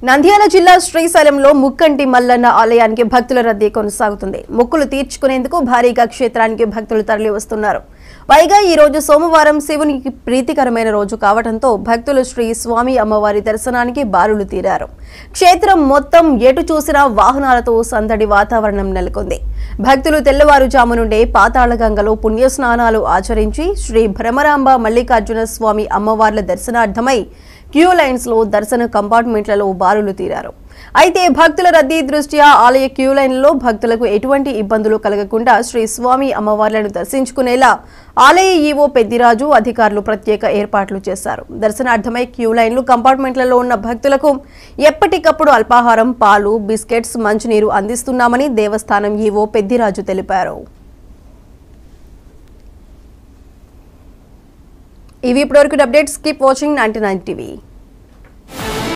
నంద్యాల జిల్లా శ్రీశైలంలో ముక్కంటి మల్లన్న ఆలయానికి భక్తుల రద్దీ కొనసాగుతుంది. మొక్కులు తీర్చుకునేందుకు భారీగా క్షేత్రానికి భక్తులు తరలి వస్తున్నారు. పైగా ఈ రోజు సోమవారం శివునికి ప్రీతికరమైన రోజు కావడంతో భక్తులు శ్రీ స్వామి అమ్మవారి దర్శనానికి బారులు తీరారు. క్షేత్రం మొత్తం ఎటు చూసినా వాహనాలతో సందడి వాతావరణం నెలకొంది. భక్తులు తెల్లవారుజాము నుండే పాతాళగంగలో పుణ్యస్నానాలు ఆచరించి శ్రీ భ్రమరాంబ మల్లికార్జున స్వామి అమ్మవార్ల దర్శనార్థమై క్యూ లైన్స్ లో దర్శన కంపార్ట్మెంట్లలో బారులు తీరారు. అయితే భక్తుల రద్దీ దృష్ట్యా ఆలయ క్యూ లైన్లలో భక్తులకు ఎటువంటి ఇబ్బందులు కలగకుండా శ్రీ స్వామి అమ్మవార్లను దర్శించుకునేలా ఆలయ ఈవో పెద్దిరాజు అధికారులు ప్రత్యేక ఏర్పాట్లు చేశారు. దర్శనార్థమై క్యూ లైన్లు కంపార్ట్మెంట్లలో ఉన్న భక్తులకు ఎప్పటికప్పుడు అల్పాహారం, పాలు, బిస్కెట్స్, మంచినీరు అందిస్తున్నామని దేవస్థానం ఈవో పెద్దిరాజు తెలిపారు. ఇవి ఇప్పటివరకు అప్డేట్స్. Keep watching 99 TV.